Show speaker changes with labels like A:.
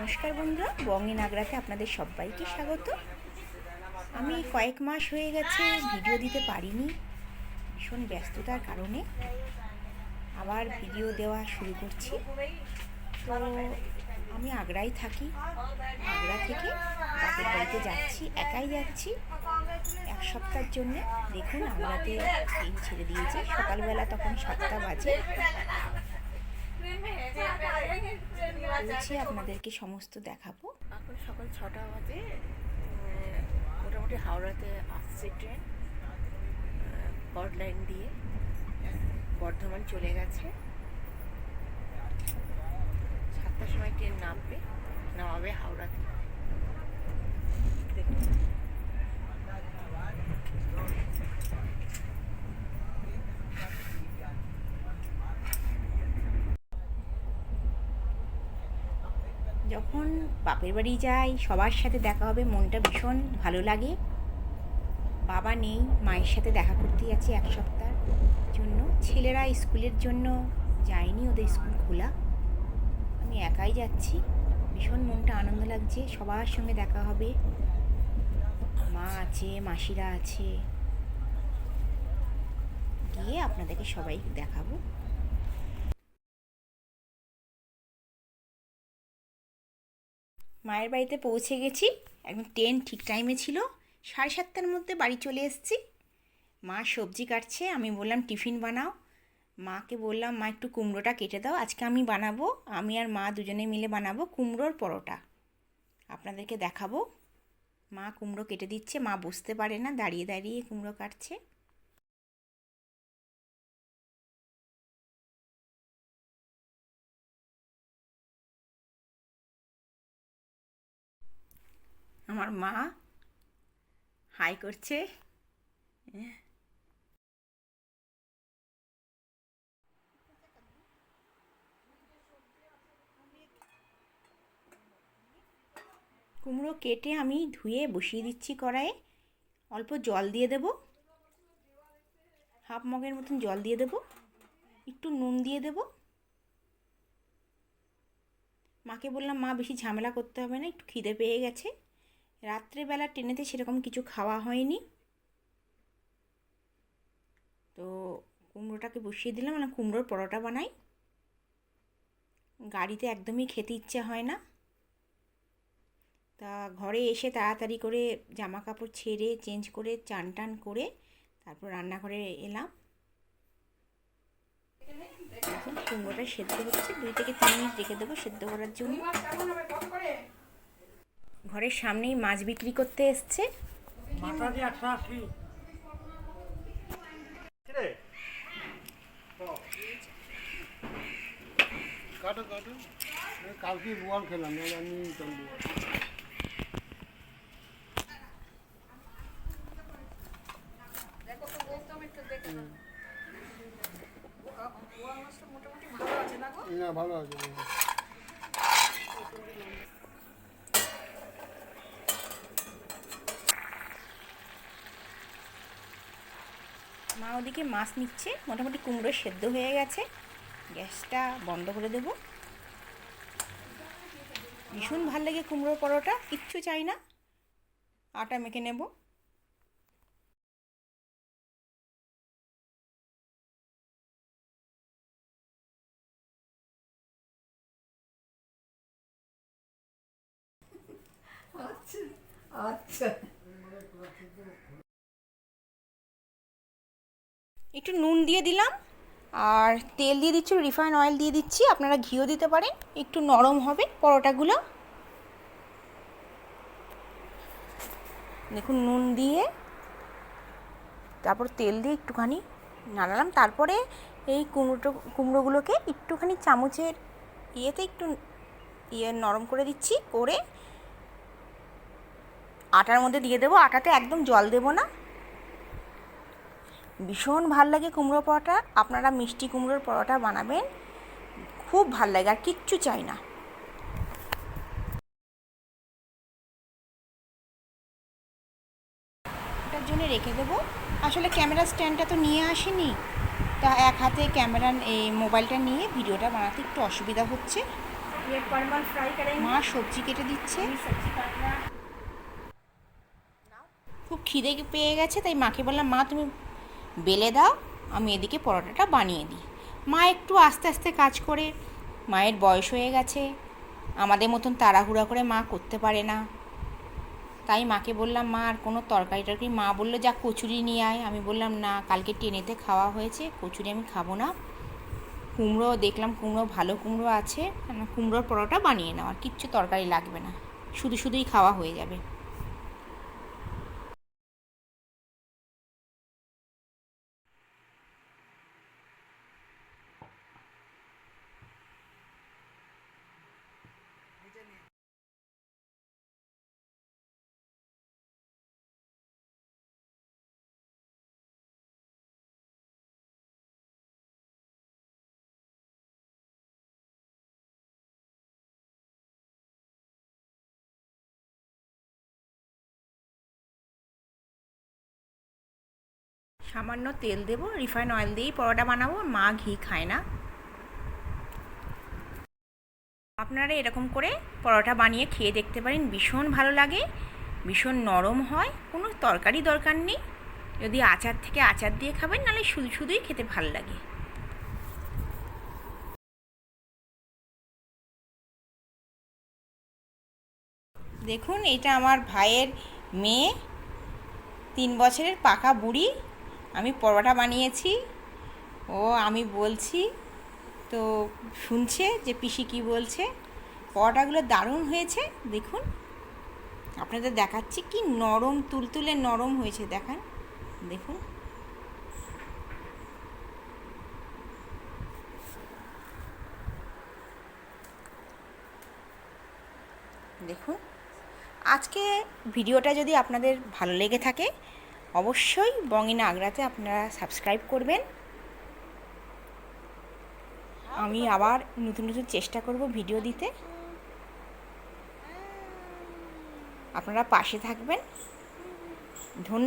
A: নমস্কার বন্ধুরা, বঙ্গিন আগ্রাতে আপনাদের সবাইকে স্বাগত। আমি কয়েক মাস হয়ে গেছে ভিডিও দিতে পারিনি, ভীষণ ব্যস্ততার কারণে আবার ভিডিও দেওয়া শুরু করছি। তো আমি আগ্রায় থাকি, আগ্রা থেকে বাপের বাড়িতে যাচ্ছি, একাই যাচ্ছি এক সপ্তাহের জন্য। দেখুন আগ্রাতে ট্রেন ছেড়ে দিয়েছে, সকালবেলা তখন 7টা বাজে। বলছি আপনাদেরকে সমস্ত দেখাবো।
B: এখন সকাল 6টা বাজে, মোটামুটি হাওড়াতে আসছে ট্রেন, কর্ড লাইন দিয়ে বর্ধমান চলে গেছে। 7টার সময় ট্রেন নামাবে হাওড়াতে। দেখুন
A: যখন বাপের বাড়ি যাই সবার সাথে দেখা হবে, মনটা ভীষণ ভালো লাগে। বাবা নেই, মায়ের সাথে দেখা করতে যাচ্ছি এক সপ্তাহের জন্য। ছেলেরা স্কুলের জন্য যায়নি, ওদের স্কুল খোলা, আমি একাই যাচ্ছি। ভীষণ মনটা আনন্দ লাগছে, সবার সঙ্গে দেখা হবে। মা আছে, মাসিরা আছে, গিয়ে আপনাদেরকে সবাই দেখাবো। মায়ের বাড়িতে পৌঁছে গেছি, একদম ট্রেন ঠিক টাইমে ছিল। 7:30টার মধ্যে বাড়ি চলে এসেছি। মা সবজি কাটছে, আমি বললাম টিফিন বানাও। মাকে বললাম মা একটু কুমড়োটা কেটে দাও, আজকে আমি বানাবো, আমি আর মা দুজনে মিলে বানাবো কুমড়োর পরোটা। আপনাদেরকে দেখাবো। মা কুমড়ো কেটে দিচ্ছে, মা বুঝতে পারে না, দাঁড়িয়ে দাঁড়িয়ে কুমড়ো কাটছে। আমার মা হাই করছে। কুমড়ো কেটে আমি ধুয়ে বসিয়ে দিচ্ছি কড়াইয়ে। অল্প জল দিয়ে দেব, হাফ মগের মতন জল দিয়ে দেব, একটু নুন দিয়ে দেব। মাকে বললাম মা বেশি ঝামেলা করতে হবে না, একটু খিদে পেয়ে গেছে। রাত্রেবেলা ট্রেনেতে সেরকম কিছু খাওয়া হয়নি, তো কুমড়োটাকে বসিয়ে দিলাম, মানে কুমড়োর পরোটা বানাই। গাড়িতে একদমই খেতে ইচ্ছে হয় না, তা ঘরে এসে তাড়াতাড়ি করে জামা কাপড় ছেড়ে চেঞ্জ করে চান টান করে তারপর রান্নাঘরে এলাম। এখন কুমড়োটা সেদ্ধ হচ্ছে, 2 থেকে 3 মিনিট রেখে দেবো সেদ্ধ করার জন্য। ঘরের সামনেই মাছ বিক্রি করতে এসছে।
C: কালকে বোয়াল খেলাম, আমি না ভালো আছে।
A: মা ওদিকে মাছ নিচ্ছে, মোটামুটি কুমড়ো সেদ্ধ হয়ে গেছে। গ্যাসটা বন্ধ করে দেব। ভীষণ ভাল লাগে কুমড়োর পরোটা, কিচ্ছু চাই না, আটা মেখে নেব।
B: আচ্ছা আচ্ছা,
A: একটু নুন দিয়ে দিলাম, আর তেল দিয়ে দিচ্ছি, রিফাইন অয়েল দিয়ে দিচ্ছি, আপনারা ঘিও দিতে পারেন, একটু নরম হবে পরোটাগুলো। দেখুন নুন দিয়ে তারপর তেল দিয়ে একটুখানি নাড়ালাম, তারপরে এই কুমড়োগুলোকে একটুখানি চামচের ইয়েতে একটু নরম করে দিচ্ছি, করে আটার মধ্যে দিয়ে দেবো। আটাতে একদম জল দেব না। ভীষণ ভাল লাগে কুমড়ো পরোটা, আপনারা মিষ্টি কুমড়োর পরোটা বানাবেন, খুব ভাল লাগে, আর কিচ্ছু চাই না। ওটার জন্য রেখে দেবো। আসলে ক্যামেরা স্ট্যান্ডটা তো নিয়ে আসিনি, তা এক হাতে ক্যামেরা এই মোবাইলটা নিয়ে ভিডিওটা বানাতে একটু অসুবিধা হচ্ছে। ये परमल फ्राई करेंगे। মা সবজি কেটে দিচ্ছে। সবজি কাটনা। খুব খিদে পেয়ে গেছে, তাই মাকে বললাম মা তুমি বেলে দাও, আমি এদিকে পরোটাটা বানিয়ে দিই। মা একটু আস্তে আস্তে কাজ করে, মায়ের বয়স হয়ে গেছে, আমাদের মতন তাড়াহুড়া করে মা করতে পারে না। তাই মাকে বললাম মা আর কোনো তরকারি টরকারি, মা বললো যা কচুরি নিয়ে আয়। আমি বললাম না, কালকে টেনেতে খাওয়া হয়েছে, কচুরি আমি খাবো না। কুমড়ো দেখলাম, কুমড়ো ভালো কুমড়ো আছে, কুমড়োর পরোটা বানিয়ে নাও, আর কিচ্ছু তরকারি লাগবে না, শুধু শুধুই খাওয়া হয়ে যাবে। সামান্য তেল দেবো, রিফাইন অয়েল দিয়েই পরোটা বানাবো, মা ঘি খায় না। আপনারা এরকম করে পরোটা বানিয়ে খেয়ে দেখতে পারেন, ভীষণ ভালো লাগে, ভীষণ নরম হয়, কোনো তরকারি দরকার নেই। যদি আচার থেকে আচার দিয়ে খাবেন, নাহলে শুধু শুধুই খেতে ভালো লাগে। দেখুন, এটা আমার ভাইয়ের মেয়ে, 3 বছরের পাকা বুড়ি। আমি পরোটা বানিয়েছি, ও আমি বলছি তো শুনছে যে পিসি কী বলছে। পরোটাগুলো দারুণ হয়েছে, দেখুন আপনাদের দেখাচ্ছি, কি নরম তুলতুলে নরম হয়েছে, দেখান, দেখুন। দেখুন, আজকে ভিডিওটা যদি আপনাদের ভালো লেগে থাকে, অবশ্যই বঙ্গিন আগ্রাতে আপনারা সাবস্ক্রাইব করবেন। আমি আবার নতুন নতুন চেষ্টা করব ভিডিও দিতে, আপনারা পাশে থাকবেন। ধন্যবাদ।